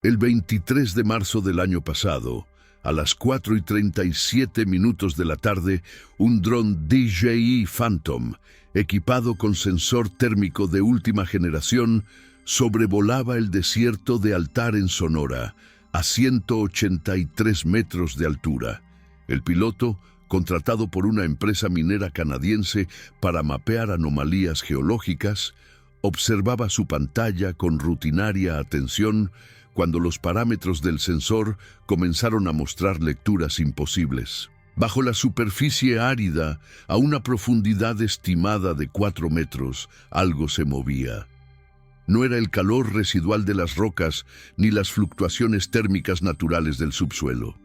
El 23 de marzo del año pasado, a las 4:37 de la tarde, un dron DJI Phantom, equipado con sensor térmico de última generación, sobrevolaba el desierto de Altar en Sonora, a 183 metros de altura. El piloto, contratado por una empresa minera canadiense para mapear anomalías geológicas, observaba su pantalla con rutinaria atención cuando los parámetros del sensor comenzaron a mostrar lecturas imposibles. Bajo la superficie árida, a una profundidad estimada de 4 metros, algo se movía. No era el calor residual de las rocas ni las fluctuaciones térmicas naturales del subsuelo.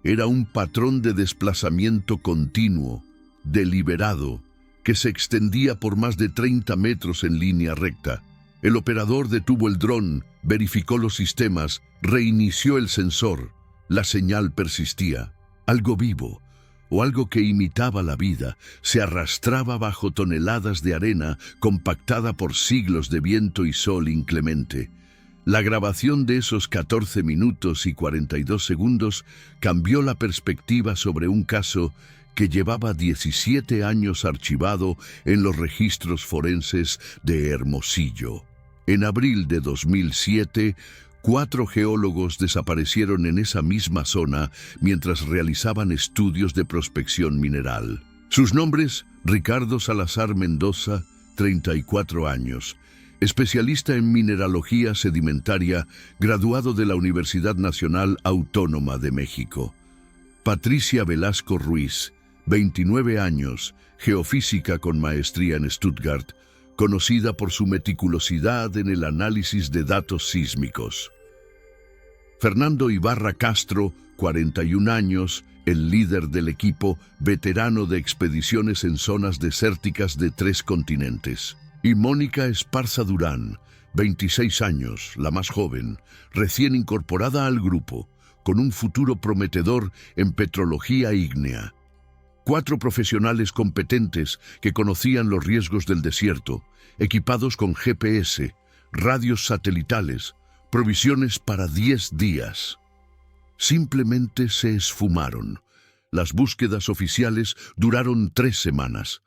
Era un patrón de desplazamiento continuo, deliberado, que se extendía por más de 30 metros en línea recta. El operador detuvo el dron, verificó los sistemas, reinició el sensor. La señal persistía. Algo vivo, o algo que imitaba la vida, se arrastraba bajo toneladas de arena compactada por siglos de viento y sol inclemente. La grabación de esos 14 minutos y 42 segundos cambió la perspectiva sobre un caso que llevaba 17 años archivado en los registros forenses de Hermosillo. En abril de 2007, 4 geólogos desaparecieron en esa misma zona mientras realizaban estudios de prospección mineral. Sus nombres: Ricardo Salazar Mendoza, 34 años, especialista en mineralogía sedimentaria, graduado de la Universidad Nacional Autónoma de México. Patricia Velasco Ruiz, 29 años, geofísica con maestría en Stuttgart, conocida por su meticulosidad en el análisis de datos sísmicos. Fernando Ibarra Castro, 41 años, el líder del equipo, veterano de expediciones en zonas desérticas de 3 continentes. Y Mónica Esparza Durán, 26 años, la más joven, recién incorporada al grupo, con un futuro prometedor en petrología ígnea. 4 profesionales competentes que conocían los riesgos del desierto, equipados con GPS, radios satelitales, provisiones para 10 días. Simplemente se esfumaron. Las búsquedas oficiales duraron 3 semanas.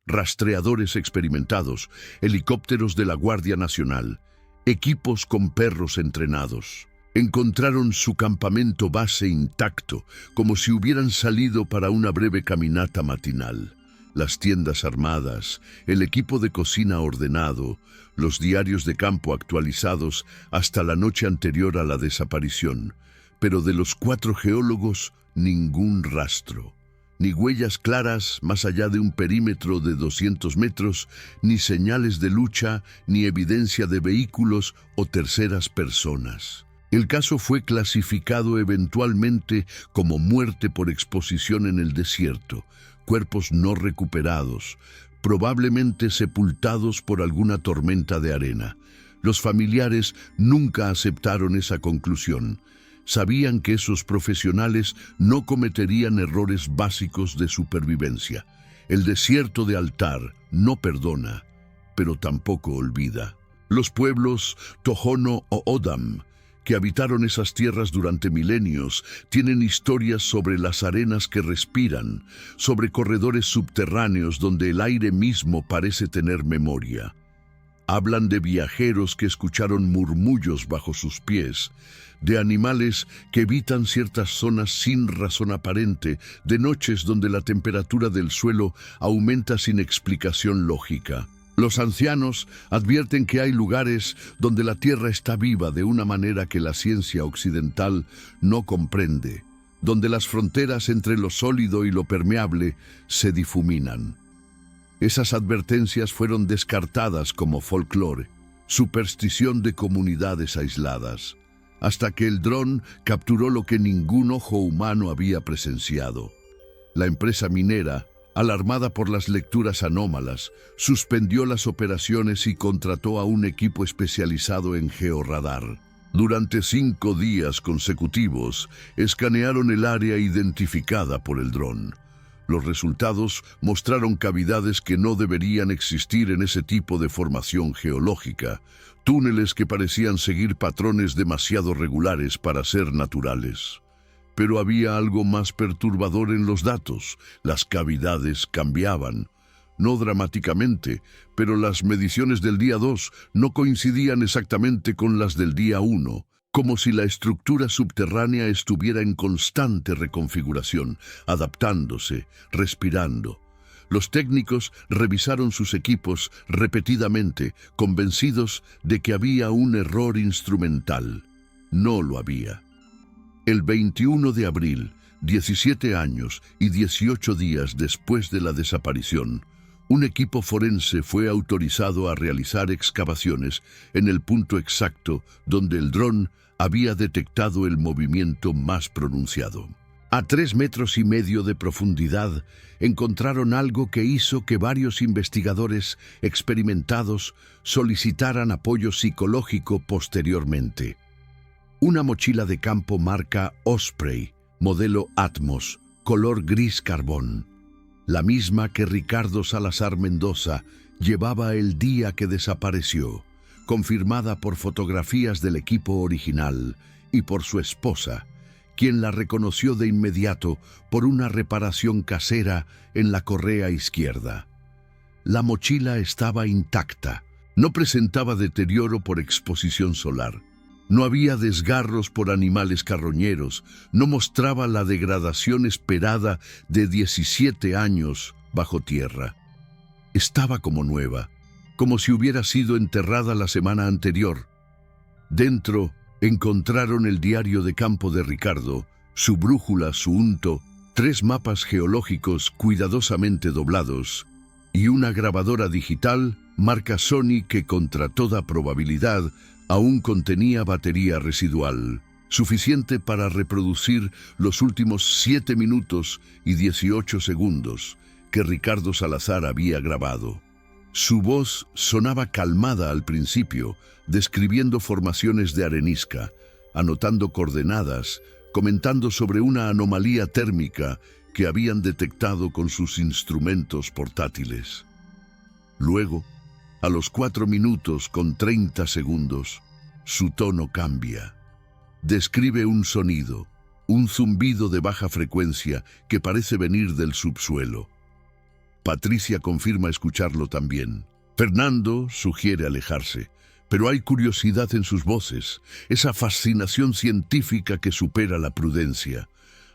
Rastreadores experimentados, helicópteros de la Guardia Nacional, equipos con perros entrenados. Encontraron su campamento base intacto, como si hubieran salido para una breve caminata matinal. Las tiendas armadas, el equipo de cocina ordenado, los diarios de campo actualizados hasta la noche anterior a la desaparición. Pero de los 4 geólogos, ningún rastro. Ni huellas claras más allá de un perímetro de 200 metros, ni señales de lucha, ni evidencia de vehículos o terceras personas. El caso fue clasificado eventualmente como muerte por exposición en el desierto, cuerpos no recuperados, probablemente sepultados por alguna tormenta de arena. Los familiares nunca aceptaron esa conclusión. Sabían que esos profesionales no cometerían errores básicos de supervivencia. El desierto de Altar no perdona, pero tampoco olvida. Los pueblos Tohono O'odham, que habitaron esas tierras durante milenios, tienen historias sobre las arenas que respiran, sobre corredores subterráneos donde el aire mismo parece tener memoria. Hablan de viajeros que escucharon murmullos bajo sus pies, de animales que evitan ciertas zonas sin razón aparente, de noches donde la temperatura del suelo aumenta sin explicación lógica. Los ancianos advierten que hay lugares donde la tierra está viva de una manera que la ciencia occidental no comprende, donde las fronteras entre lo sólido y lo permeable se difuminan. Esas advertencias fueron descartadas como folclore, superstición de comunidades aisladas, hasta que el dron capturó lo que ningún ojo humano había presenciado. La empresa minera, alarmada por las lecturas anómalas, suspendió las operaciones y contrató a un equipo especializado en georradar. Durante 5 días consecutivos, escanearon el área identificada por el dron. Los resultados mostraron cavidades que no deberían existir en ese tipo de formación geológica, túneles que parecían seguir patrones demasiado regulares para ser naturales. Pero había algo más perturbador en los datos. Las cavidades cambiaban. No dramáticamente, pero las mediciones del día 2 no coincidían exactamente con las del día 1, como si la estructura subterránea estuviera en constante reconfiguración, adaptándose, respirando. Los técnicos revisaron sus equipos repetidamente, convencidos de que había un error instrumental. No lo había. El 21 de abril, 17 años y 18 días después de la desaparición, un equipo forense fue autorizado a realizar excavaciones en el punto exacto donde el dron había detectado el movimiento más pronunciado. A 3,5 metros de profundidad, encontraron algo que hizo que varios investigadores experimentados solicitaran apoyo psicológico posteriormente. Una mochila de campo marca Osprey, modelo Atmos, color gris carbón. La misma que Ricardo Salazar Mendoza llevaba el día que desapareció, confirmada por fotografías del equipo original y por su esposa, quien la reconoció de inmediato por una reparación casera en la correa izquierda. La mochila estaba intacta, no presentaba deterioro por exposición solar. No había desgarros por animales carroñeros, no mostraba la degradación esperada de 17 años bajo tierra. Estaba como nueva, como si hubiera sido enterrada la semana anterior. Dentro encontraron el diario de campo de Ricardo, su brújula, su unto, 3 mapas geológicos cuidadosamente doblados y una grabadora digital marca Sony que contra toda probabilidad aún contenía batería residual, suficiente para reproducir los últimos 7 minutos y 18 segundos que Ricardo Salazar había grabado. Su voz sonaba calmada al principio, describiendo formaciones de arenisca, anotando coordenadas, comentando sobre una anomalía térmica que habían detectado con sus instrumentos portátiles. Luego, a los 4 minutos con 30 segundos, su tono cambia. Describe un sonido, un zumbido de baja frecuencia que parece venir del subsuelo. Patricia confirma escucharlo también. Fernando sugiere alejarse, pero hay curiosidad en sus voces, esa fascinación científica que supera la prudencia.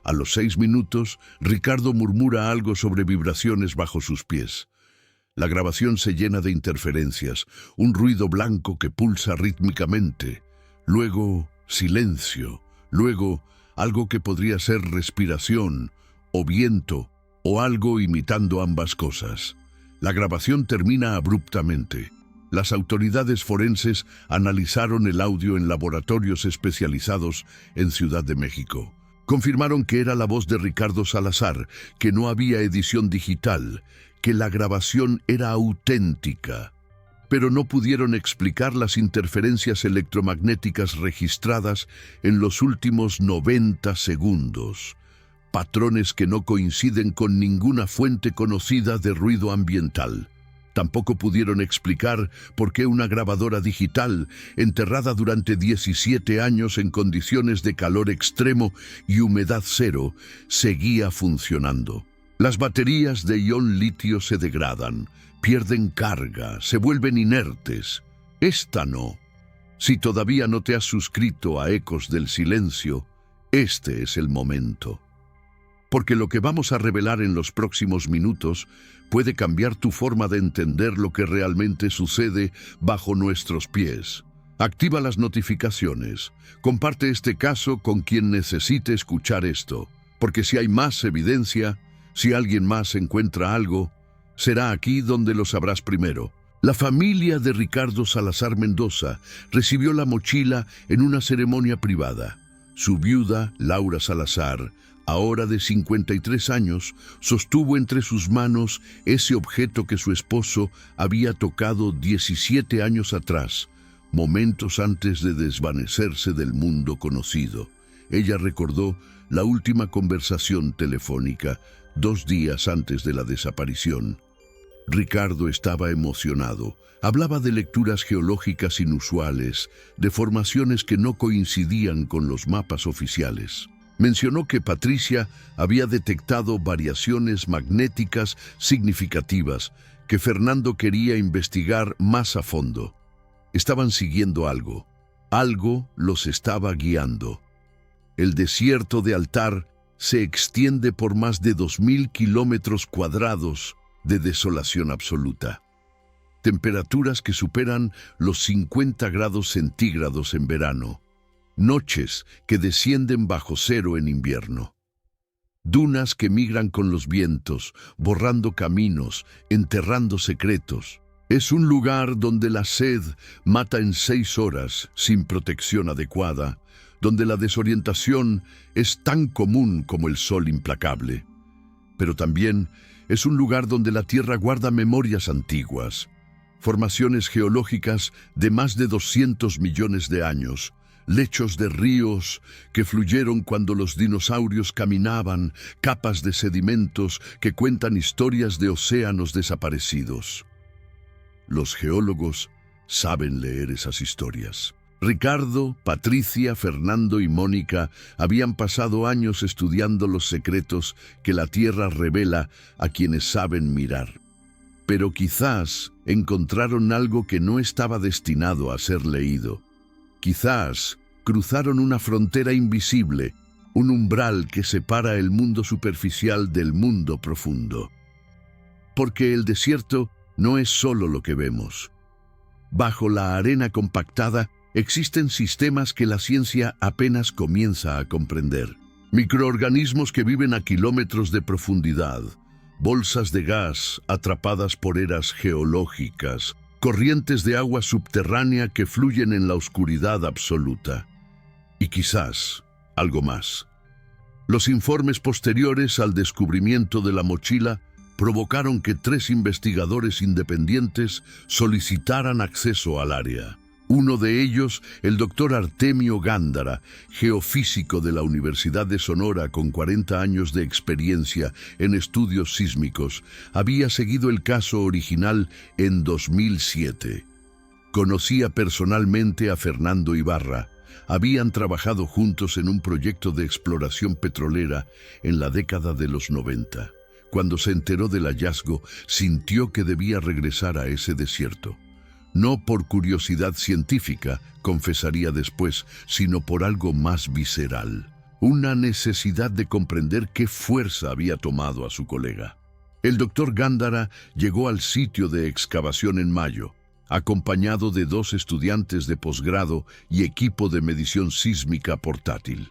A los 6 minutos, Ricardo murmura algo sobre vibraciones bajo sus pies. La grabación se llena de interferencias, un ruido blanco que pulsa rítmicamente. Luego, silencio. Luego, algo que podría ser respiración, o viento, o algo imitando ambas cosas. La grabación termina abruptamente. Las autoridades forenses analizaron el audio en laboratorios especializados en Ciudad de México. Confirmaron que era la voz de Ricardo Salazar, que no había edición digital, que la grabación era auténtica, pero no pudieron explicar las interferencias electromagnéticas registradas en los últimos 90 segundos, patrones que no coinciden con ninguna fuente conocida de ruido ambiental. Tampoco pudieron explicar por qué una grabadora digital, enterrada durante 17 años en condiciones de calor extremo y humedad cero, seguía funcionando. Las baterías de ion litio se degradan, pierden carga, se vuelven inertes. Esta no. Si todavía no te has suscrito a Ecos del Silencio, este es el momento. Porque lo que vamos a revelar en los próximos minutos puede cambiar tu forma de entender lo que realmente sucede bajo nuestros pies. Activa las notificaciones. Comparte este caso con quien necesite escuchar esto, porque si hay más evidencia, si alguien más encuentra algo, será aquí donde lo sabrás primero. La familia de Ricardo Salazar Mendoza recibió la mochila en una ceremonia privada. Su viuda, Laura Salazar, ahora de 53 años, sostuvo entre sus manos ese objeto que su esposo había tocado 17 años atrás, momentos antes de desvanecerse del mundo conocido. Ella recordó la última conversación telefónica 2 días antes de la desaparición. Ricardo estaba emocionado. Hablaba de lecturas geológicas inusuales, de formaciones que no coincidían con los mapas oficiales. Mencionó que Patricia había detectado variaciones magnéticas significativas que Fernando quería investigar más a fondo. Estaban siguiendo algo. Algo los estaba guiando. El desierto de Altar se extiende por más de 2.000 kilómetros cuadrados de desolación absoluta. Temperaturas que superan los 50 grados centígrados en verano. Noches que descienden bajo cero en invierno. Dunas que migran con los vientos, borrando caminos, enterrando secretos. Es un lugar donde la sed mata en 6 horas sin protección adecuada, donde la desorientación es tan común como el sol implacable. Pero también es un lugar donde la tierra guarda memorias antiguas, formaciones geológicas de más de 200 millones de años, lechos de ríos que fluyeron cuando los dinosaurios caminaban, capas de sedimentos que cuentan historias de océanos desaparecidos. Los geólogos saben leer esas historias. Ricardo, Patricia, Fernando y Mónica habían pasado años estudiando los secretos que la Tierra revela a quienes saben mirar. Pero quizás encontraron algo que no estaba destinado a ser leído. Quizás cruzaron una frontera invisible, un umbral que separa el mundo superficial del mundo profundo. Porque el desierto no es solo lo que vemos. Bajo la arena compactada existen sistemas que la ciencia apenas comienza a comprender. Microorganismos que viven a kilómetros de profundidad, bolsas de gas atrapadas por eras geológicas, corrientes de agua subterránea que fluyen en la oscuridad absoluta. Y quizás algo más. Los informes posteriores al descubrimiento de la mochila provocaron que 3 investigadores independientes solicitaran acceso al área. Uno de ellos, el doctor Artemio Gándara, geofísico de la Universidad de Sonora con 40 años de experiencia en estudios sísmicos, había seguido el caso original en 2007. Conocía personalmente a Fernando Ibarra. Habían trabajado juntos en un proyecto de exploración petrolera en la década de los 90. Cuando se enteró del hallazgo, sintió que debía regresar a ese desierto. No por curiosidad científica, confesaría después, sino por algo más visceral. Una necesidad de comprender qué fuerza había tomado a su colega. El doctor Gándara llegó al sitio de excavación en mayo, acompañado de 2 estudiantes de posgrado y equipo de medición sísmica portátil.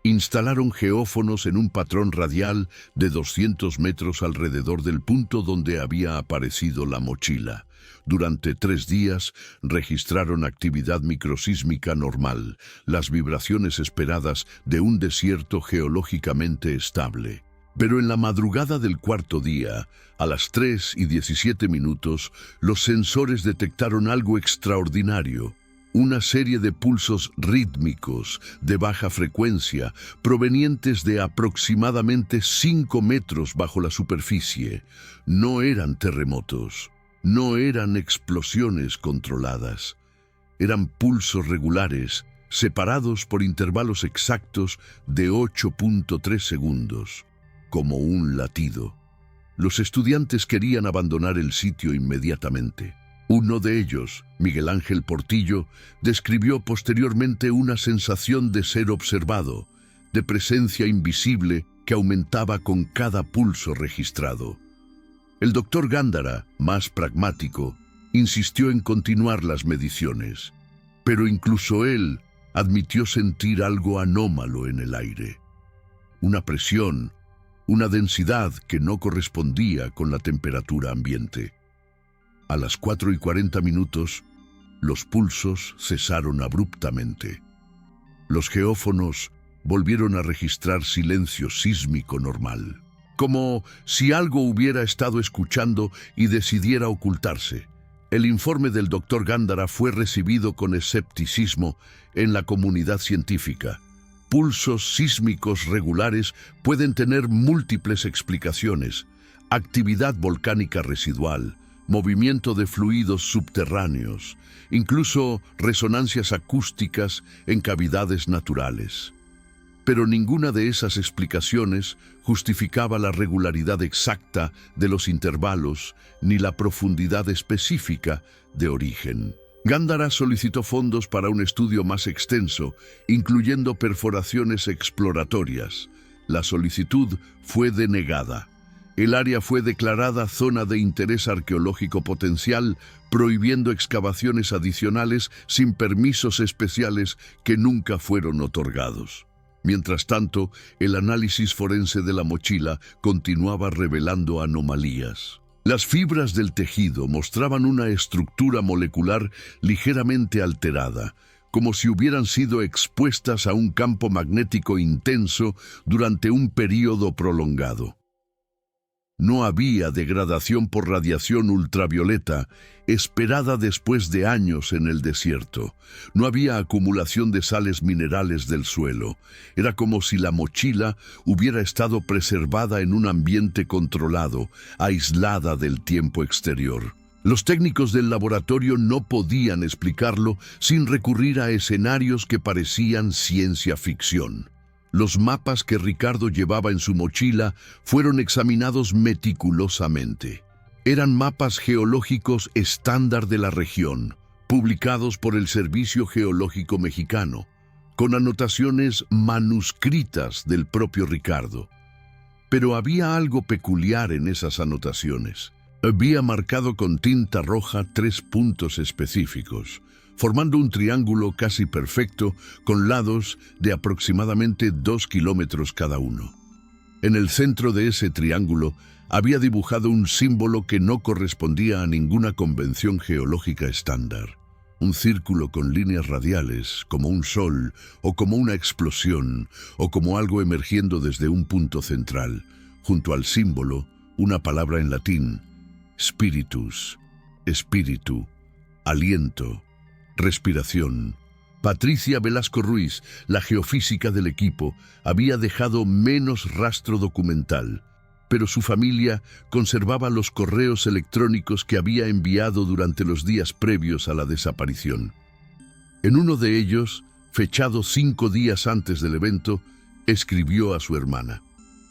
Instalaron geófonos en un patrón radial de 200 metros alrededor del punto donde había aparecido la mochila. Durante 3 días registraron actividad microsísmica normal, las vibraciones esperadas de un desierto geológicamente estable. Pero en la madrugada del 4.º día, a las 3:17, los sensores detectaron algo extraordinario. Una serie de pulsos rítmicos de baja frecuencia provenientes de aproximadamente 5 metros bajo la superficie. No eran terremotos, no eran explosiones controladas. Eran pulsos regulares, separados por intervalos exactos de 8.3 segundos, como un latido. Los estudiantes querían abandonar el sitio inmediatamente. Uno de ellos, Miguel Ángel Portillo, describió posteriormente una sensación de ser observado, de presencia invisible que aumentaba con cada pulso registrado. El doctor Gándara, más pragmático, insistió en continuar las mediciones, pero incluso él admitió sentir algo anómalo en el aire. Una presión, una densidad que no correspondía con la temperatura ambiente. A las 4:40, los pulsos cesaron abruptamente. Los geófonos volvieron a registrar silencio sísmico normal, como si algo hubiera estado escuchando y decidiera ocultarse. El informe del doctor Gándara fue recibido con escepticismo en la comunidad científica. pulsos sísmicos regulares pueden tener múltiples explicaciones: actividad volcánica residual, movimiento de fluidos subterráneos, incluso resonancias acústicas en cavidades naturales. Pero ninguna de esas explicaciones justificaba la regularidad exacta de los intervalos ni la profundidad específica de origen. Gándara solicitó fondos para un estudio más extenso, incluyendo perforaciones exploratorias. La solicitud fue denegada. El área fue declarada zona de interés arqueológico potencial, prohibiendo excavaciones adicionales sin permisos especiales que nunca fueron otorgados. Mientras tanto, el análisis forense de la mochila continuaba revelando anomalías. Las fibras del tejido mostraban una estructura molecular ligeramente alterada, como si hubieran sido expuestas a un campo magnético intenso durante un período prolongado. No había degradación por radiación ultravioleta, esperada después de años en el desierto. No había acumulación de sales minerales del suelo. Era como si la mochila hubiera estado preservada en un ambiente controlado, aislada del tiempo exterior. Los técnicos del laboratorio no podían explicarlo sin recurrir a escenarios que parecían ciencia ficción. Los mapas que Ricardo llevaba en su mochila fueron examinados meticulosamente. Eran mapas geológicos estándar de la región, publicados por el Servicio Geológico Mexicano, con anotaciones manuscritas del propio Ricardo. Pero había algo peculiar en esas anotaciones. Había marcado con tinta roja 3 puntos específicos, formando un triángulo casi perfecto con lados de aproximadamente 2 kilómetros cada uno. En el centro de ese triángulo había dibujado un símbolo que no correspondía a ninguna convención geológica estándar. Un círculo con líneas radiales, como un sol, o como una explosión, o como algo emergiendo desde un punto central. Junto al símbolo, una palabra en latín: spiritus, espíritu, aliento, respiración. Patricia Velasco Ruiz, la geofísica del equipo, había dejado menos rastro documental, pero su familia conservaba los correos electrónicos que había enviado durante los días previos a la desaparición. En uno de ellos, fechado 5 días antes del evento, escribió a su hermana: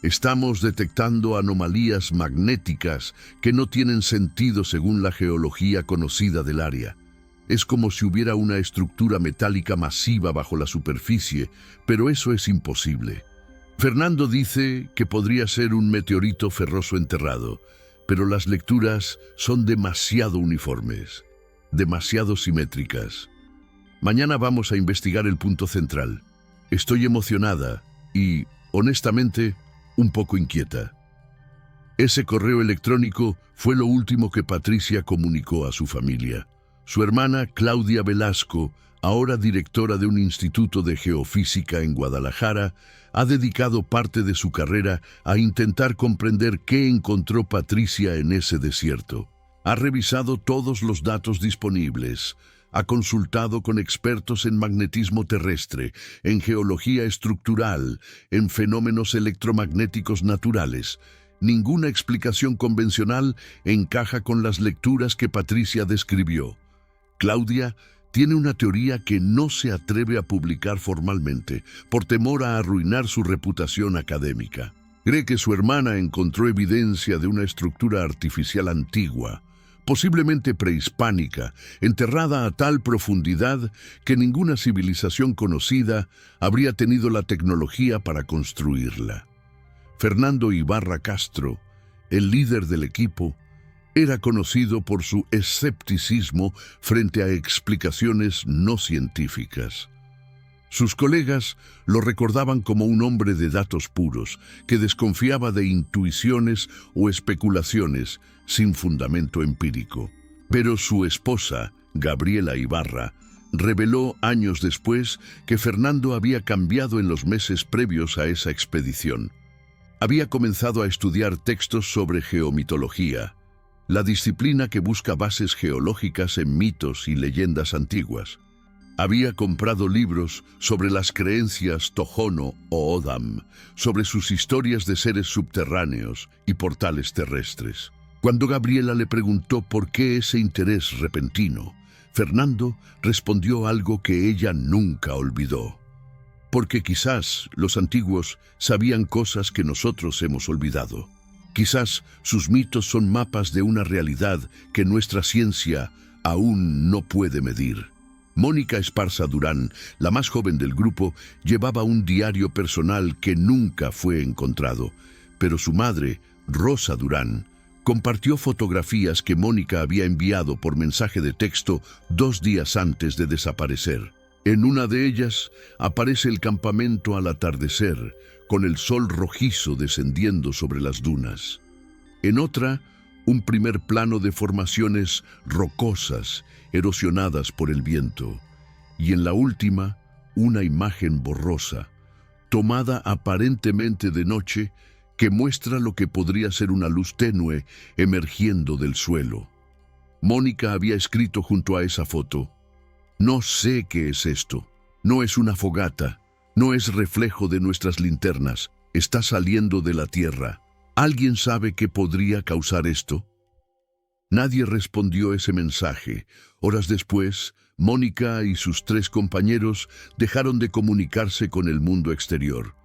«Estamos detectando anomalías magnéticas que no tienen sentido según la geología conocida del área. Es como si hubiera una estructura metálica masiva bajo la superficie, pero eso es imposible. Fernando dice que podría ser un meteorito ferroso enterrado, pero las lecturas son demasiado uniformes, demasiado simétricas. Mañana vamos a investigar el punto central. Estoy emocionada y, honestamente, un poco inquieta». Ese correo electrónico fue lo último que Patricia comunicó a su familia. Su hermana Claudia Velasco, ahora directora de un instituto de geofísica en Guadalajara, ha dedicado parte de su carrera a intentar comprender qué encontró Patricia en ese desierto. Ha revisado todos los datos disponibles, ha consultado con expertos en magnetismo terrestre, en geología estructural, en fenómenos electromagnéticos naturales. Ninguna explicación convencional encaja con las lecturas que Patricia describió. Claudia tiene una teoría que no se atreve a publicar formalmente, por temor a arruinar su reputación académica. Cree que su hermana encontró evidencia de una estructura artificial antigua, posiblemente prehispánica, enterrada a tal profundidad que ninguna civilización conocida habría tenido la tecnología para construirla. Fernando Ibarra Castro, el líder del equipo, era conocido por su escepticismo frente a explicaciones no científicas. Sus colegas lo recordaban como un hombre de datos puros, que desconfiaba de intuiciones o especulaciones sin fundamento empírico. Pero su esposa, Gabriela Ibarra, reveló años después que Fernando había cambiado en los meses previos a esa expedición. Había comenzado a estudiar textos sobre geomitología, la disciplina que busca bases geológicas en mitos y leyendas antiguas. Había comprado libros sobre las creencias Tohono o O'odham, sobre sus historias de seres subterráneos y portales terrestres. Cuando Gabriela le preguntó por qué ese interés repentino, Fernando respondió algo que ella nunca olvidó. Porque quizás los antiguos sabían cosas que nosotros hemos olvidado. Quizás sus mitos son mapas de una realidad que nuestra ciencia aún no puede medir. Mónica Esparza Durán, la más joven del grupo, llevaba un diario personal que nunca fue encontrado, pero su madre, Rosa Durán, compartió fotografías que Mónica había enviado por mensaje de texto 2 días antes de desaparecer. En una de ellas aparece el campamento al atardecer, con el sol rojizo descendiendo sobre las dunas. En otra, un primer plano de formaciones rocosas, erosionadas por el viento. Y en la última, una imagen borrosa, tomada aparentemente de noche, que muestra lo que podría ser una luz tenue emergiendo del suelo. Mónica había escrito junto a esa foto: "No sé qué es esto. No es una fogata. No es reflejo de nuestras linternas. Está saliendo de la tierra. ¿Alguien sabe qué podría causar esto?". Nadie respondió ese mensaje. Horas después, Mónica y sus 3 compañeros dejaron de comunicarse con el mundo exterior.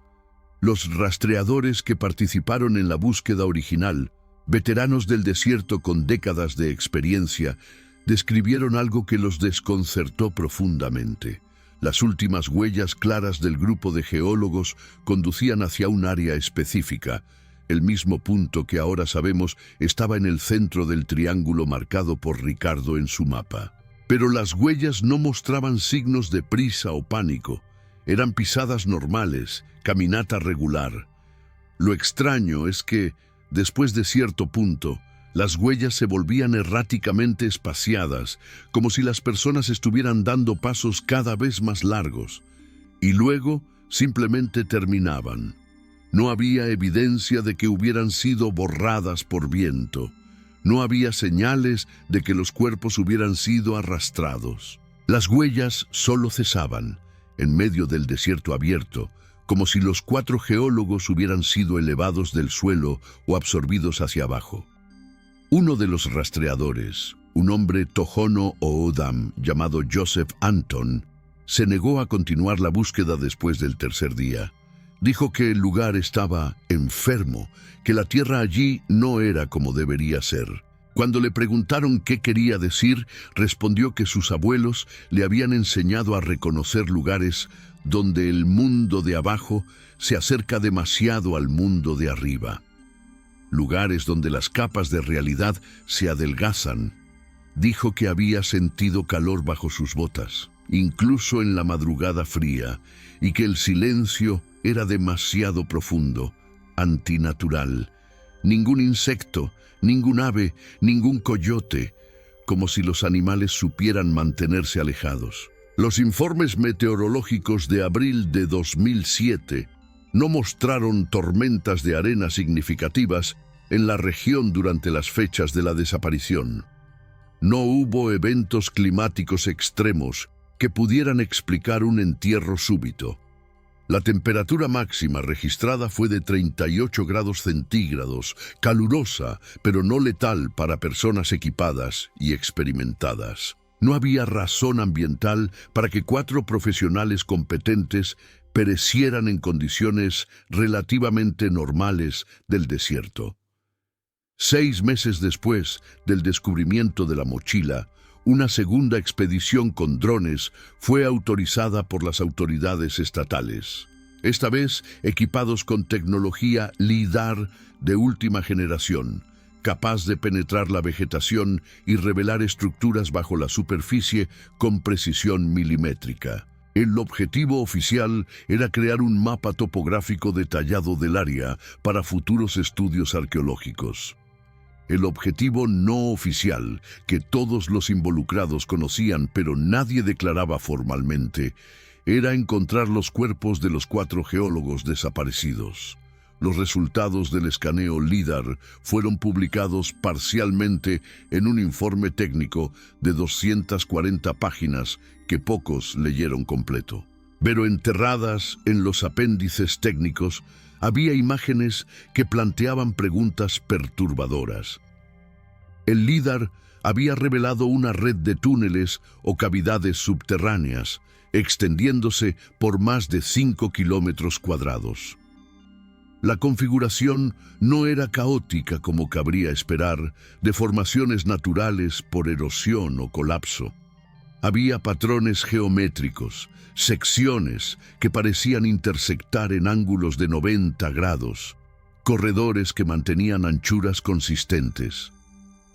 Los rastreadores que participaron en la búsqueda original, veteranos del desierto con décadas de experiencia, describieron algo que los desconcertó profundamente. Las últimas huellas claras del grupo de geólogos conducían hacia un área específica. El mismo punto que ahora sabemos estaba en el centro del triángulo marcado por Ricardo en su mapa. Pero las huellas no mostraban signos de prisa o pánico. Eran pisadas normales, caminata regular. Lo extraño es que, después de cierto punto, las huellas se volvían erráticamente espaciadas, como si las personas estuvieran dando pasos cada vez más largos, y luego simplemente terminaban. No había evidencia de que hubieran sido borradas por viento. No había señales de que los cuerpos hubieran sido arrastrados. Las huellas solo cesaban, en medio del desierto abierto, como si los 4 geólogos hubieran sido elevados del suelo o absorbidos hacia abajo. Uno de los rastreadores, un hombre Tohono O'odham llamado Joseph Anton, se negó a continuar la búsqueda después del tercer día. Dijo que el lugar estaba enfermo, que la tierra allí no era como debería ser. Cuando le preguntaron qué quería decir, respondió que sus abuelos le habían enseñado a reconocer lugares donde el mundo de abajo se acerca demasiado al mundo de arriba. Lugares donde las capas de realidad se adelgazan. Dijo que había sentido calor bajo sus botas, incluso en la madrugada fría, y que el silencio era demasiado profundo, antinatural. Ningún insecto, ningún ave, ningún coyote, como si los animales supieran mantenerse alejados. Los informes meteorológicos de abril de 2007 no mostraron tormentas de arena significativas en la región durante las fechas de la desaparición. No hubo eventos climáticos extremos que pudieran explicar un entierro súbito. La temperatura máxima registrada fue de 38 grados centígrados, calurosa, pero no letal para personas equipadas y experimentadas. No había razón ambiental para que 4 profesionales competentes perecieran en condiciones relativamente normales del desierto. 6 meses después del descubrimiento de la mochila, una segunda expedición con drones fue autorizada por las autoridades estatales. Esta vez equipados con tecnología LIDAR de última generación, capaz de penetrar la vegetación y revelar estructuras bajo la superficie con precisión milimétrica. El objetivo oficial era crear un mapa topográfico detallado del área para futuros estudios arqueológicos. El objetivo no oficial, que todos los involucrados conocían pero nadie declaraba formalmente, era encontrar los cuerpos de los 4 geólogos desaparecidos. Los resultados del escaneo LIDAR fueron publicados parcialmente en un informe técnico de 240 páginas que pocos leyeron completo. Pero enterradas en los apéndices técnicos había imágenes que planteaban preguntas perturbadoras. El LIDAR había revelado una red de túneles o cavidades subterráneas, extendiéndose por más de 5 kilómetros cuadrados. La configuración no era caótica como cabría esperar, de formaciones naturales por erosión o colapso. Había patrones geométricos, secciones que parecían intersectar en ángulos de 90 grados, corredores que mantenían anchuras consistentes,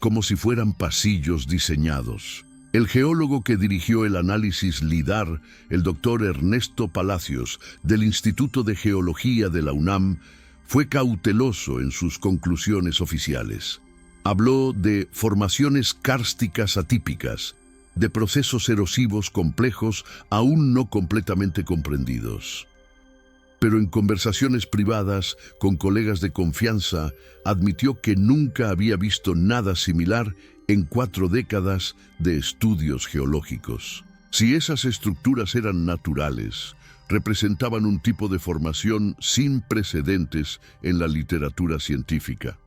como si fueran pasillos diseñados. El geólogo que dirigió el análisis LIDAR, el doctor Ernesto Palacios, del Instituto de Geología de la UNAM, fue cauteloso en sus conclusiones oficiales. Habló de formaciones kársticas atípicas, de procesos erosivos complejos aún no completamente comprendidos. Pero en conversaciones privadas con colegas de confianza, admitió que nunca había visto nada similar en 4 décadas de estudios geológicos. Si esas estructuras eran naturales, representaban un tipo de formación sin precedentes en la literatura científica.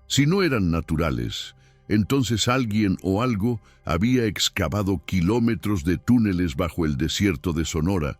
Si no eran naturales, entonces alguien o algo había excavado kilómetros de túneles bajo el desierto de Sonora,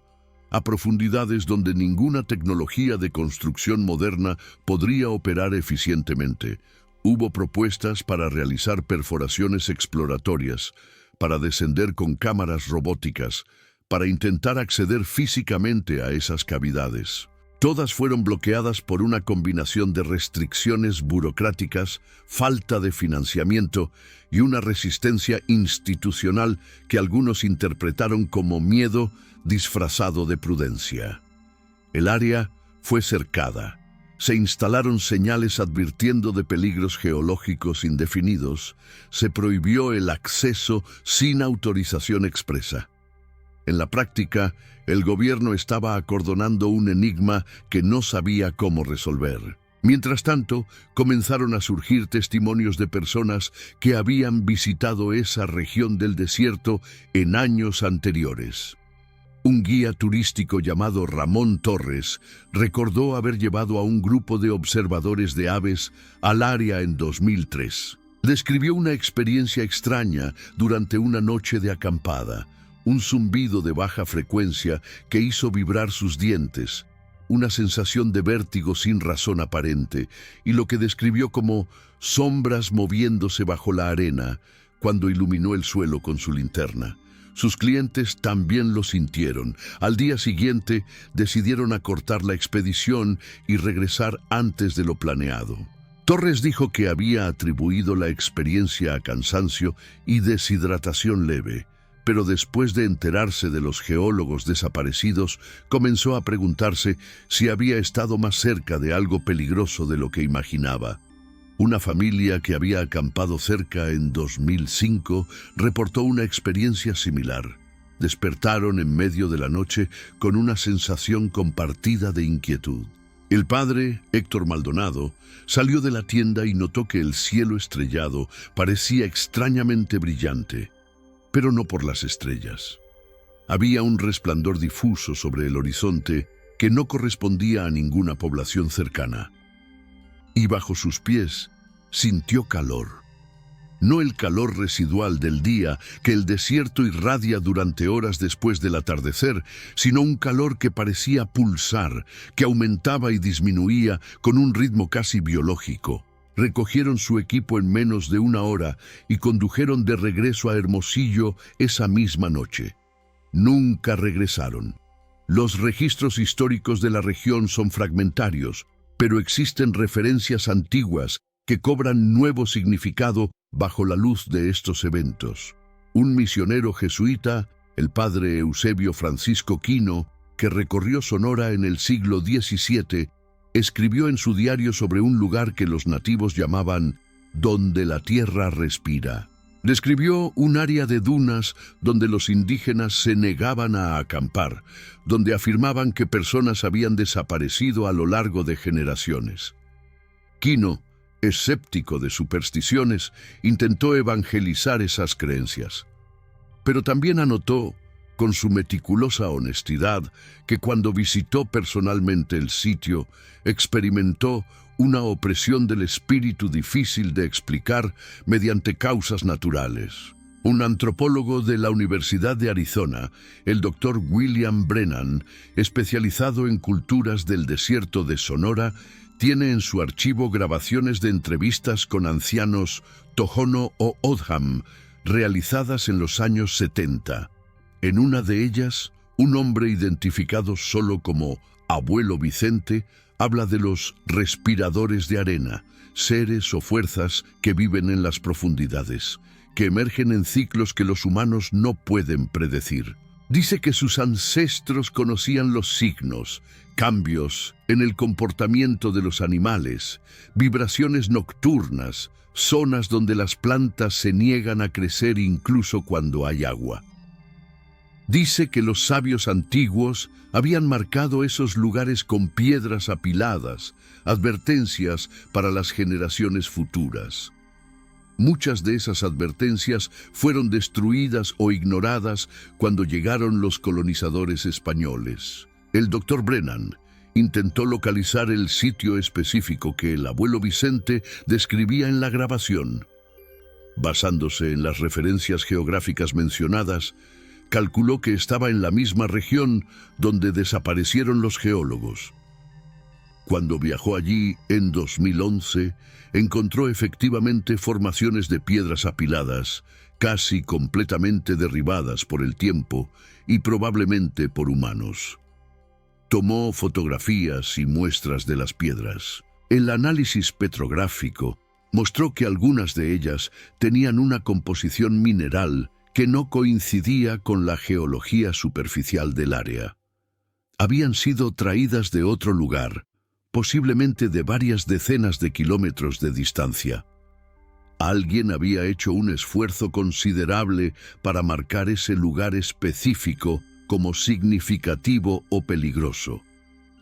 a profundidades donde ninguna tecnología de construcción moderna podría operar eficientemente. Hubo propuestas para realizar perforaciones exploratorias, para descender con cámaras robóticas, para intentar acceder físicamente a esas cavidades. Todas fueron bloqueadas por una combinación de restricciones burocráticas, falta de financiamiento y una resistencia institucional que algunos interpretaron como miedo disfrazado de prudencia. El área fue cercada. Se instalaron señales advirtiendo de peligros geológicos indefinidos. Se prohibió el acceso sin autorización expresa. En la práctica, el gobierno estaba acordonando un enigma que no sabía cómo resolver. Mientras tanto, comenzaron a surgir testimonios de personas que habían visitado esa región del desierto en años anteriores. Un guía turístico llamado Ramón Torres recordó haber llevado a un grupo de observadores de aves al área en 2003. Describió una experiencia extraña durante una noche de acampada, un zumbido de baja frecuencia que hizo vibrar sus dientes, una sensación de vértigo sin razón aparente, y lo que describió como sombras moviéndose bajo la arena cuando iluminó el suelo con su linterna. Sus clientes también lo sintieron. Al día siguiente decidieron acortar la expedición y regresar antes de lo planeado. Torres dijo que había atribuido la experiencia a cansancio y deshidratación leve, pero después de enterarse de los geólogos desaparecidos, comenzó a preguntarse si había estado más cerca de algo peligroso de lo que imaginaba. Una familia que había acampado cerca en 2005 reportó una experiencia similar. Despertaron en medio de la noche con una sensación compartida de inquietud. El padre, Héctor Maldonado, salió de la tienda y notó que el cielo estrellado parecía extrañamente brillante, pero no por las estrellas. Había un resplandor difuso sobre el horizonte que no correspondía a ninguna población cercana. Y bajo sus pies sintió calor. No el calor residual del día que el desierto irradia durante horas después del atardecer, sino un calor que parecía pulsar, que aumentaba y disminuía con un ritmo casi biológico. Recogieron su equipo en menos de una hora y condujeron de regreso a Hermosillo esa misma noche. Nunca regresaron. Los registros históricos de la región son fragmentarios, pero existen referencias antiguas que cobran nuevo significado bajo la luz de estos eventos. Un misionero jesuita, el padre Eusebio Francisco Quino, que recorrió Sonora en el siglo XVII, escribió en su diario sobre un lugar que los nativos llamaban «donde la tierra respira». Describió un área de dunas donde los indígenas se negaban a acampar, donde afirmaban que personas habían desaparecido a lo largo de generaciones. Quino, escéptico de supersticiones, intentó evangelizar esas creencias. Pero también anotó con su meticulosa honestidad, que cuando visitó personalmente el sitio, experimentó una opresión del espíritu difícil de explicar mediante causas naturales. Un antropólogo de la Universidad de Arizona, el Dr. William Brennan, especializado en culturas del desierto de Sonora, tiene en su archivo grabaciones de entrevistas con ancianos Tohono o O'odham, realizadas en los años 70. En una de ellas, un hombre identificado solo como Abuelo Vicente habla de los respiradores de arena, seres o fuerzas que viven en las profundidades, que emergen en ciclos que los humanos no pueden predecir. Dice que sus ancestros conocían los signos, cambios en el comportamiento de los animales, vibraciones nocturnas, zonas donde las plantas se niegan a crecer incluso cuando hay agua. Dice que los sabios antiguos habían marcado esos lugares con piedras apiladas, advertencias para las generaciones futuras. Muchas de esas advertencias fueron destruidas o ignoradas cuando llegaron los colonizadores españoles. El Dr. Brennan intentó localizar el sitio específico que el abuelo Vicente describía en la grabación. Basándose en las referencias geográficas mencionadas, calculó que estaba en la misma región donde desaparecieron los geólogos. Cuando viajó allí en 2011, encontró efectivamente formaciones de piedras apiladas, casi completamente derribadas por el tiempo y probablemente por humanos. Tomó fotografías y muestras de las piedras. El análisis petrográfico mostró que algunas de ellas tenían una composición mineral que no coincidía con la geología superficial del área. Habían sido traídas de otro lugar, posiblemente de varias decenas de kilómetros de distancia. Alguien había hecho un esfuerzo considerable para marcar ese lugar específico como significativo o peligroso.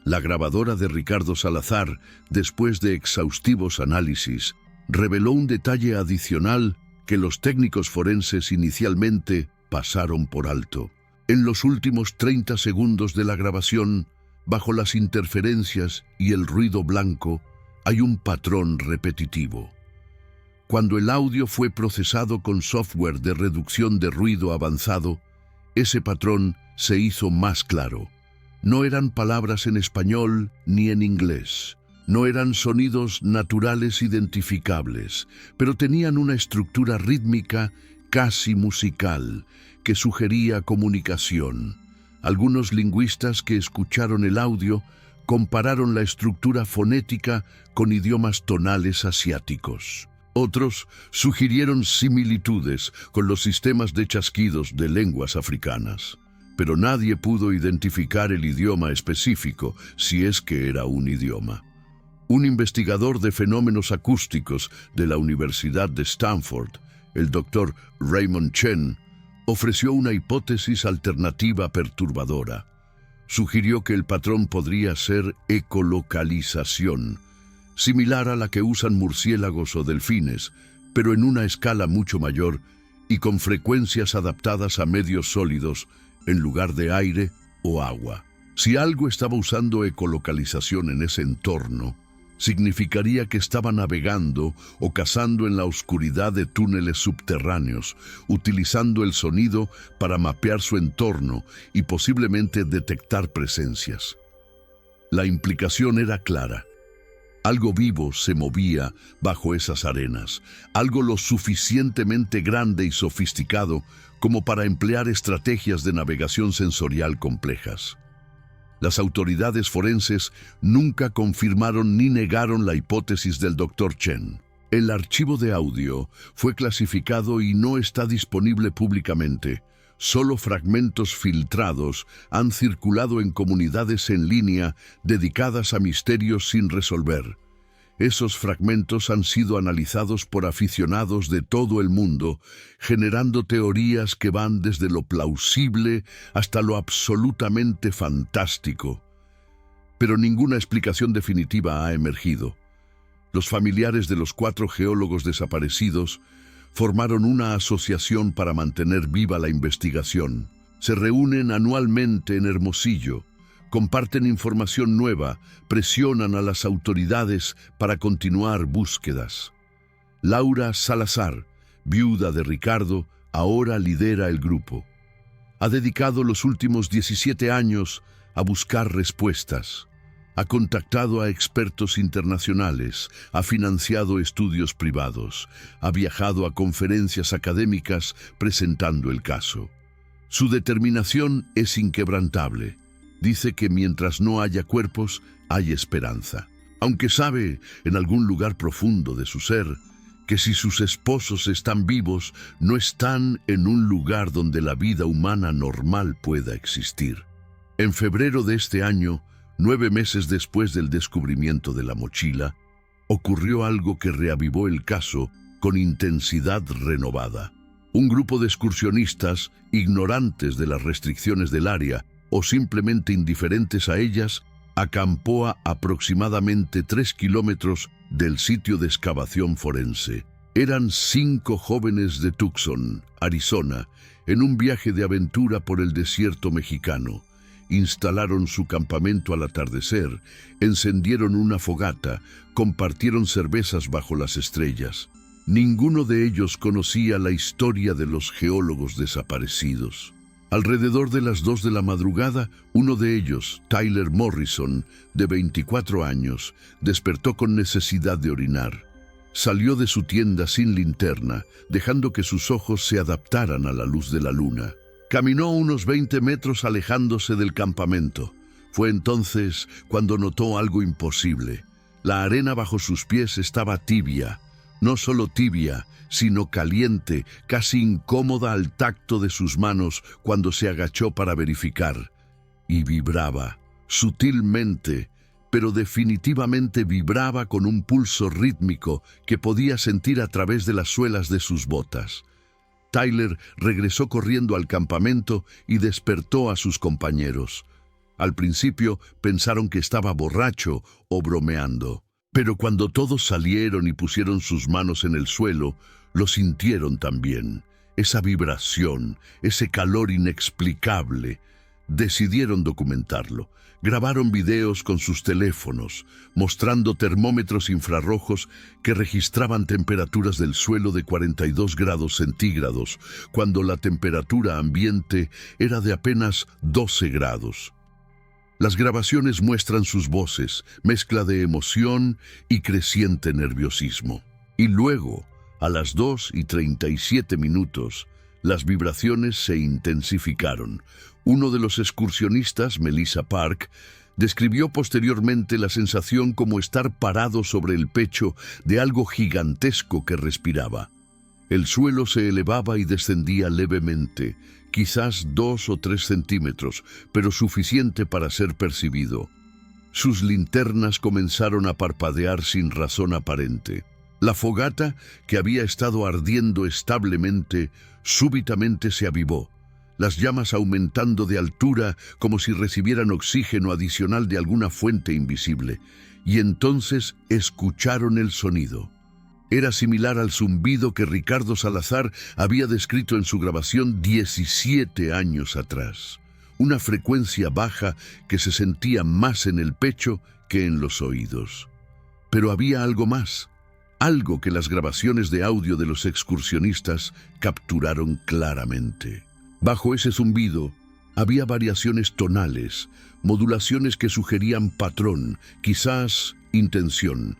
La grabadora de Ricardo Salazar, después de exhaustivos análisis, reveló un detalle adicional que los técnicos forenses inicialmente pasaron por alto. En los últimos 30 segundos de la grabación, bajo las interferencias y el ruido blanco, hay un patrón repetitivo. Cuando el audio fue procesado con software de reducción de ruido avanzado, ese patrón se hizo más claro. No eran palabras en español ni en inglés. No eran sonidos naturales identificables, pero tenían una estructura rítmica casi musical que sugería comunicación. Algunos lingüistas que escucharon el audio compararon la estructura fonética con idiomas tonales asiáticos. Otros sugirieron similitudes con los sistemas de chasquidos de lenguas africanas, pero nadie pudo identificar el idioma específico, si es que era un idioma. Un investigador de fenómenos acústicos de la Universidad de Stanford, el Dr. Raymond Chen, ofreció una hipótesis alternativa perturbadora. Sugirió que el patrón podría ser ecolocalización, similar a la que usan murciélagos o delfines, pero en una escala mucho mayor y con frecuencias adaptadas a medios sólidos en lugar de aire o agua. Si algo estaba usando ecolocalización en ese entorno, significaría que estaba navegando o cazando en la oscuridad de túneles subterráneos, utilizando el sonido para mapear su entorno y posiblemente detectar presencias. La implicación era clara. Algo vivo se movía bajo esas arenas, algo lo suficientemente grande y sofisticado como para emplear estrategias de navegación sensorial complejas. Las autoridades forenses nunca confirmaron ni negaron la hipótesis del Dr. Chen. El archivo de audio fue clasificado y no está disponible públicamente. Solo fragmentos filtrados han circulado en comunidades en línea dedicadas a misterios sin resolver. Esos fragmentos han sido analizados por aficionados de todo el mundo, generando teorías que van desde lo plausible hasta lo absolutamente fantástico. Pero ninguna explicación definitiva ha emergido. Los familiares de los 4 geólogos desaparecidos formaron una asociación para mantener viva la investigación. Se reúnen anualmente en Hermosillo, comparten información nueva, presionan a las autoridades para continuar búsquedas. Laura Salazar, viuda de Ricardo, ahora lidera el grupo. Ha dedicado los últimos 17 años a buscar respuestas. Ha contactado a expertos internacionales, ha financiado estudios privados, ha viajado a conferencias académicas presentando el caso. Su determinación es inquebrantable. Dice que mientras no haya cuerpos, hay esperanza. Aunque sabe, en algún lugar profundo de su ser, que si sus esposos están vivos, no están en un lugar donde la vida humana normal pueda existir. En febrero de este año, 9 meses después del descubrimiento de la mochila, ocurrió algo que reavivó el caso con intensidad renovada. Un grupo de excursionistas, ignorantes de las restricciones del área o simplemente indiferentes a ellas, acampó a aproximadamente 3 kilómetros del sitio de excavación forense. Eran 5 jóvenes de Tucson, Arizona, en un viaje de aventura por el desierto mexicano. Instalaron su campamento al atardecer, encendieron una fogata, compartieron cervezas bajo las estrellas. Ninguno de ellos conocía la historia de los geólogos desaparecidos. Alrededor de las 2 de la madrugada, uno de ellos, Tyler Morrison, de 24 años, despertó con necesidad de orinar. Salió de su tienda sin linterna, dejando que sus ojos se adaptaran a la luz de la luna. Caminó unos 20 metros alejándose del campamento. Fue entonces cuando notó algo imposible. La arena bajo sus pies estaba tibia. No solo tibia, sino caliente, casi incómoda al tacto de sus manos cuando se agachó para verificar. Y vibraba, sutilmente, pero definitivamente vibraba con un pulso rítmico que podía sentir a través de las suelas de sus botas. Tyler regresó corriendo al campamento y despertó a sus compañeros. Al principio pensaron que estaba borracho o bromeando. Pero cuando todos salieron y pusieron sus manos en el suelo, lo sintieron también. Esa vibración, ese calor inexplicable. Decidieron documentarlo. Grabaron videos con sus teléfonos, mostrando termómetros infrarrojos que registraban temperaturas del suelo de 42 grados centígrados, cuando la temperatura ambiente era de apenas 12 grados. Las grabaciones muestran sus voces, mezcla de emoción y creciente nerviosismo. Y luego, a las 2:37, las vibraciones se intensificaron. Uno de los excursionistas, Melissa Park, describió posteriormente la sensación como estar parado sobre el pecho de algo gigantesco que respiraba. El suelo se elevaba y descendía levemente, quizás 2 o 3 centímetros, pero suficiente para ser percibido. Sus linternas comenzaron a parpadear sin razón aparente. La fogata, que había estado ardiendo establemente, súbitamente se avivó, las llamas aumentando de altura como si recibieran oxígeno adicional de alguna fuente invisible, y entonces escucharon el sonido. Era similar al zumbido que Ricardo Salazar había descrito en su grabación 17 años atrás. Una frecuencia baja que se sentía más en el pecho que en los oídos. Pero había algo más, algo que las grabaciones de audio de los excursionistas capturaron claramente. Bajo ese zumbido había variaciones tonales, modulaciones que sugerían patrón, quizás intención.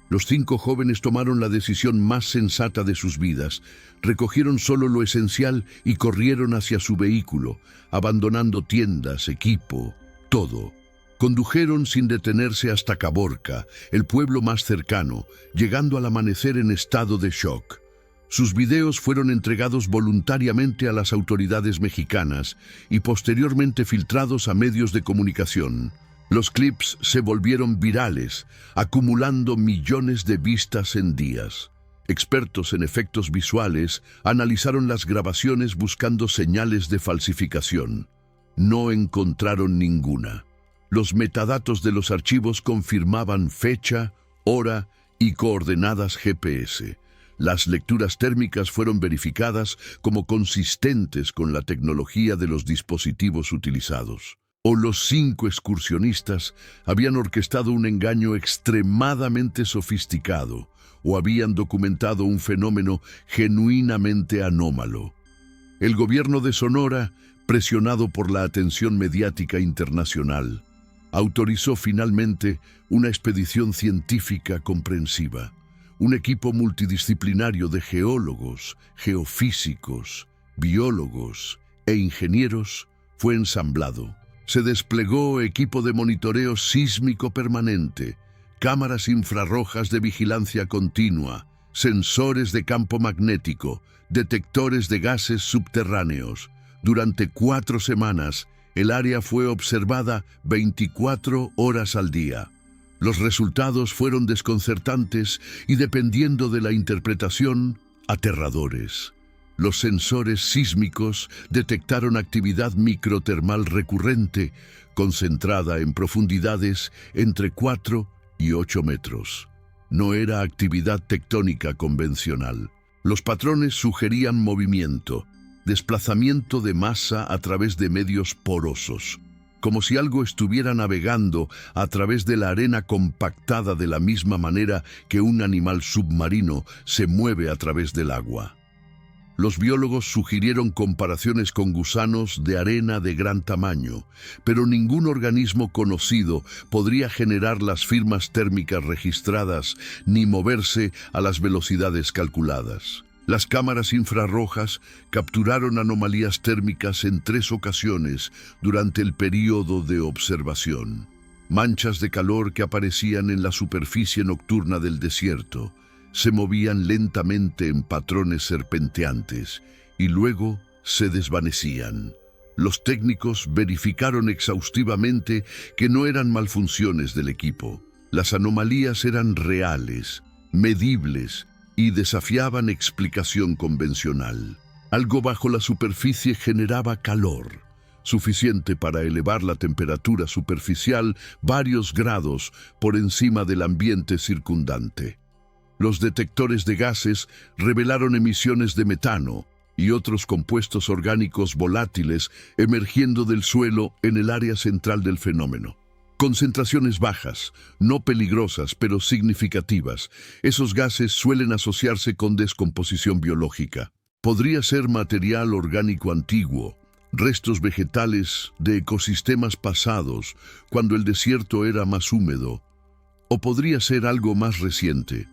Los 5 jóvenes tomaron la decisión más sensata de sus vidas, recogieron solo lo esencial y corrieron hacia su vehículo, abandonando tiendas, equipo, todo. Condujeron sin detenerse hasta Caborca, el pueblo más cercano, llegando al amanecer en estado de shock. Sus videos fueron entregados voluntariamente a las autoridades mexicanas y posteriormente filtrados a medios de comunicación. Los clips se volvieron virales, acumulando millones de vistas en días. Expertos en efectos visuales analizaron las grabaciones buscando señales de falsificación. No encontraron ninguna. Los metadatos de los archivos confirmaban fecha, hora y coordenadas GPS. Las lecturas térmicas fueron verificadas como consistentes con la tecnología de los dispositivos utilizados. O los 5 excursionistas habían orquestado un engaño extremadamente sofisticado, o habían documentado un fenómeno genuinamente anómalo. El gobierno de Sonora, presionado por la atención mediática internacional, autorizó finalmente una expedición científica comprensiva. Un equipo multidisciplinario de geólogos, geofísicos, biólogos e ingenieros fue ensamblado. Se desplegó equipo de monitoreo sísmico permanente, cámaras infrarrojas de vigilancia continua, sensores de campo magnético, detectores de gases subterráneos. Durante 4 semanas, el área fue observada 24 horas al día. Los resultados fueron desconcertantes y, dependiendo de la interpretación, aterradores. Los sensores sísmicos detectaron actividad microtermal recurrente, concentrada en profundidades entre 4 y 8 metros. No era actividad tectónica convencional. Los patrones sugerían movimiento, desplazamiento de masa a través de medios porosos, como si algo estuviera navegando a través de la arena compactada de la misma manera que un animal submarino se mueve a través del agua. Los biólogos sugirieron comparaciones con gusanos de arena de gran tamaño, pero ningún organismo conocido podría generar las firmas térmicas registradas ni moverse a las velocidades calculadas. Las cámaras infrarrojas capturaron anomalías térmicas en 3 ocasiones durante el período de observación. Manchas de calor que aparecían en la superficie nocturna del desierto se movían lentamente en patrones serpenteantes y luego se desvanecían. Los técnicos verificaron exhaustivamente que no eran malfunciones del equipo. Las anomalías eran reales, medibles y desafiaban explicación convencional. Algo bajo la superficie generaba calor, suficiente para elevar la temperatura superficial varios grados por encima del ambiente circundante. Los detectores de gases revelaron emisiones de metano y otros compuestos orgánicos volátiles emergiendo del suelo en el área central del fenómeno. Concentraciones bajas, no peligrosas, pero significativas. Esos gases suelen asociarse con descomposición biológica. Podría ser material orgánico antiguo, restos vegetales de ecosistemas pasados, cuando el desierto era más húmedo, o podría ser algo más reciente.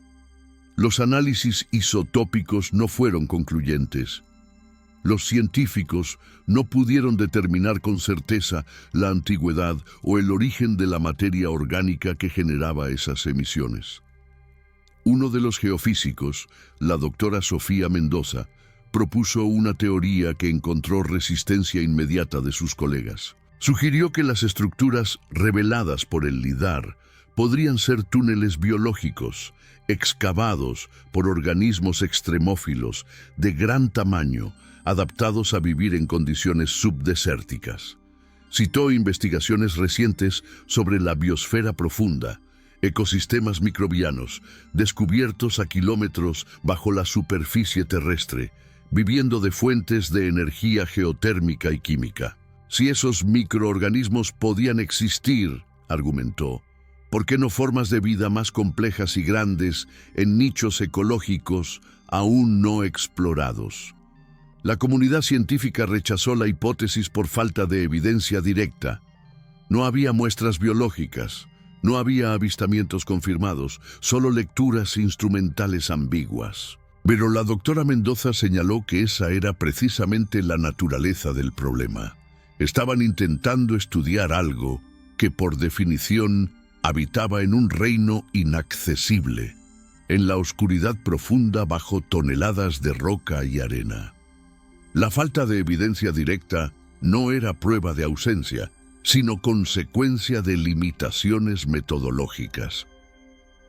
Los análisis isotópicos no fueron concluyentes. Los científicos no pudieron determinar con certeza la antigüedad o el origen de la materia orgánica que generaba esas emisiones. Uno de los geofísicos, la doctora Sofía Mendoza, propuso una teoría que encontró resistencia inmediata de sus colegas. Sugirió que las estructuras reveladas por el LIDAR podrían ser túneles biológicos, excavados por organismos extremófilos de gran tamaño, adaptados a vivir en condiciones subdesérticas. Citó investigaciones recientes sobre la biosfera profunda, ecosistemas microbianos, descubiertos a kilómetros bajo la superficie terrestre, viviendo de fuentes de energía geotérmica y química. Si esos microorganismos podían existir, argumentó, ¿por qué no formas de vida más complejas y grandes en nichos ecológicos aún no explorados? La comunidad científica rechazó la hipótesis por falta de evidencia directa. No había muestras biológicas, no había avistamientos confirmados, solo lecturas instrumentales ambiguas. Pero la doctora Mendoza señaló que esa era precisamente la naturaleza del problema. Estaban intentando estudiar algo que, por definición, habitaba en un reino inaccesible, en la oscuridad profunda bajo toneladas de roca y arena. La falta de evidencia directa no era prueba de ausencia, sino consecuencia de limitaciones metodológicas.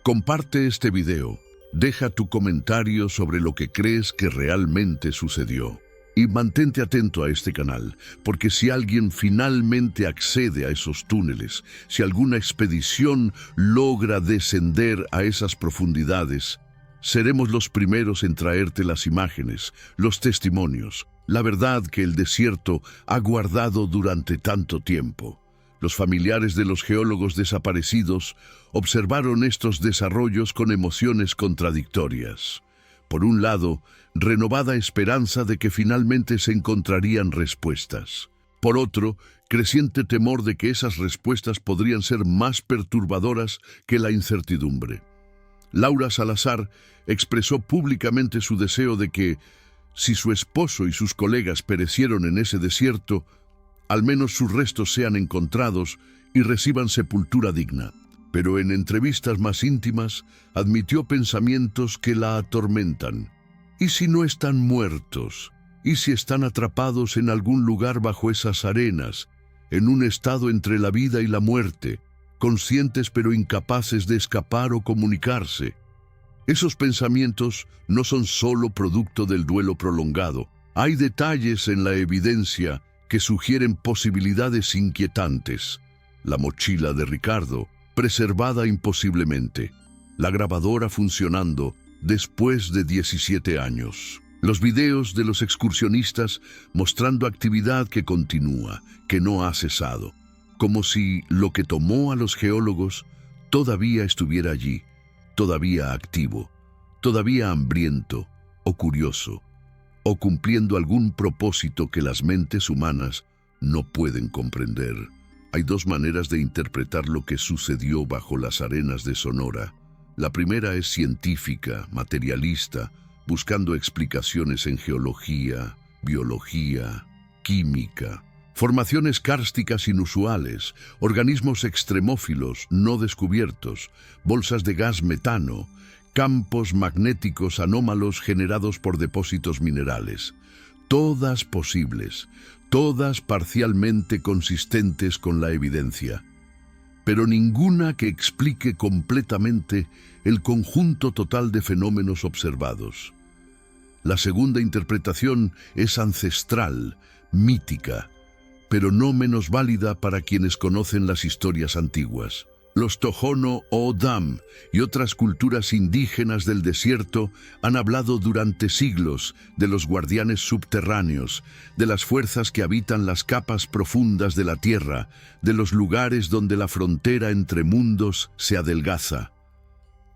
Comparte este video, deja tu comentario sobre lo que crees que realmente sucedió. Y mantente atento a este canal, porque si alguien finalmente accede a esos túneles, si alguna expedición logra descender a esas profundidades, Seremos los primeros en traerte las imágenes, los testimonios, la verdad que el desierto ha guardado durante tanto tiempo. Los familiares de los geólogos desaparecidos observaron estos desarrollos con emociones contradictorias. Por un lado, renovada esperanza de que finalmente se encontrarían respuestas. Por otro, creciente temor de que esas respuestas podrían ser más perturbadoras que la incertidumbre. Laura Salazar expresó públicamente su deseo de que, si su esposo y sus colegas perecieron en ese desierto, al menos sus restos sean encontrados y reciban sepultura digna. Pero en entrevistas más íntimas admitió pensamientos que la atormentan. ¿Y si no están muertos? ¿Y si están atrapados en algún lugar bajo esas arenas, en un estado entre la vida y la muerte, conscientes pero incapaces de escapar o comunicarse? Esos pensamientos no son solo producto del duelo prolongado. Hay detalles en la evidencia que sugieren posibilidades inquietantes. La mochila de Ricardo, preservada imposiblemente. La grabadora funcionando después de 17 años. Los videos de los excursionistas mostrando actividad que continúa, que no ha cesado. Como si lo que tomó a los geólogos todavía estuviera allí, todavía activo, todavía hambriento o curioso, o cumpliendo algún propósito que las mentes humanas no pueden comprender. Hay dos maneras de interpretar lo que sucedió bajo las arenas de Sonora. La primera es científica, materialista, buscando explicaciones en geología, biología, química, formaciones kársticas inusuales, organismos extremófilos no descubiertos, bolsas de gas metano, campos magnéticos anómalos generados por depósitos minerales. Todas posibles, todas parcialmente consistentes con la evidencia, pero ninguna que explique completamente el conjunto total de fenómenos observados. La segunda interpretación es ancestral, mítica, pero no menos válida para quienes conocen las historias antiguas. Los Tohono O'odham y otras culturas indígenas del desierto han hablado durante siglos de los guardianes subterráneos, de las fuerzas que habitan las capas profundas de la tierra, de los lugares donde la frontera entre mundos se adelgaza.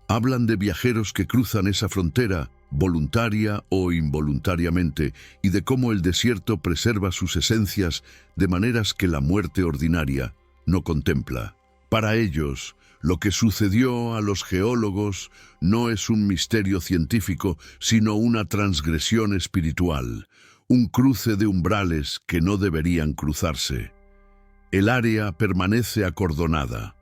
Hablan de viajeros que cruzan esa frontera, voluntaria o involuntariamente, y de cómo el desierto preserva sus esencias de maneras que la muerte ordinaria no contempla. Para ellos, lo que sucedió a los geólogos no es un misterio científico, sino una transgresión espiritual, un cruce de umbrales que no deberían cruzarse. El área permanece acordonada.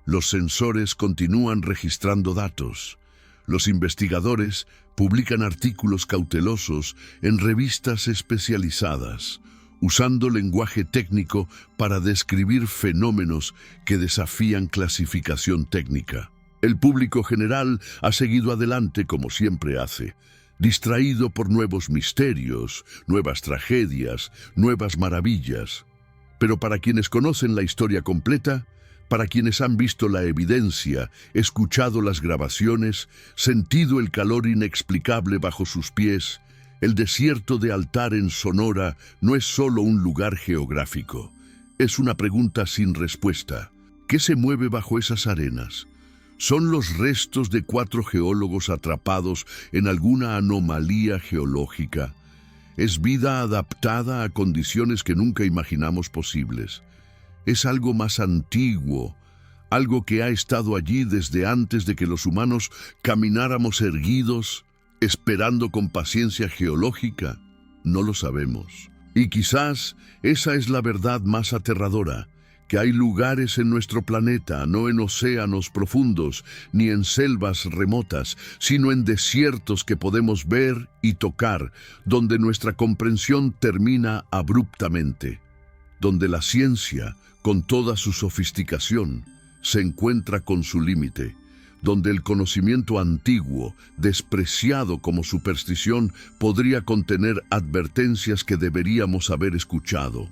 Los sensores continúan registrando datos. Los investigadores publican artículos cautelosos en revistas especializadas, usando lenguaje técnico para describir fenómenos que desafían clasificación técnica. El público general ha seguido adelante como siempre hace, distraído por nuevos misterios, nuevas tragedias, nuevas maravillas. Pero para quienes conocen la historia completa, para quienes han visto la evidencia, escuchado las grabaciones, sentido el calor inexplicable bajo sus pies, el desierto de Altar en Sonora no es solo un lugar geográfico, es una pregunta sin respuesta. ¿Qué se mueve bajo esas arenas? ¿Son los restos de 4 geólogos atrapados en alguna anomalía geológica? ¿Es vida adaptada a condiciones que nunca imaginamos posibles? ¿Es algo más antiguo, algo que ha estado allí desde antes de que los humanos camináramos erguidos, esperando con paciencia geológica? No lo sabemos. Y quizás esa es la verdad más aterradora, que hay lugares en nuestro planeta, no en océanos profundos, ni en selvas remotas, sino en desiertos que podemos ver y tocar, donde nuestra comprensión termina abruptamente, donde la ciencia, con toda su sofisticación, se encuentra con su límite, donde el conocimiento antiguo, despreciado como superstición, podría contener advertencias que deberíamos haber escuchado.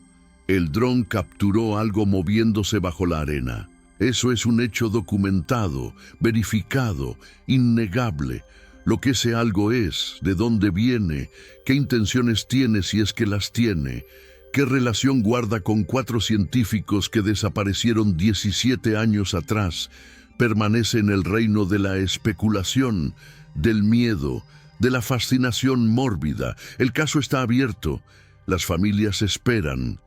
El dron capturó algo moviéndose bajo la arena. Eso es un hecho documentado, verificado, innegable. lo que ese algo es, de dónde viene, qué intenciones tiene si es que las tiene, qué relación guarda con 4 científicos que desaparecieron 17 años atrás, permanece en el reino de la especulación, del miedo, de la fascinación mórbida. El caso está abierto, las familias esperan,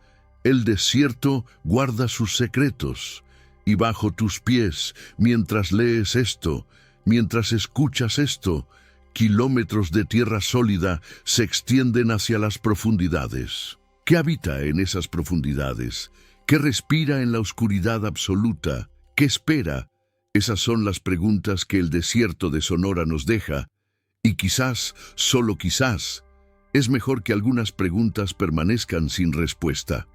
el desierto guarda sus secretos, y bajo tus pies, mientras lees esto, mientras escuchas esto, kilómetros de tierra sólida se extienden hacia las profundidades. ¿Qué habita en esas profundidades? ¿Qué respira en la oscuridad absoluta? ¿Qué espera? Esas son las preguntas que el desierto de Sonora nos deja, y quizás, solo quizás, es mejor que algunas preguntas permanezcan sin respuesta.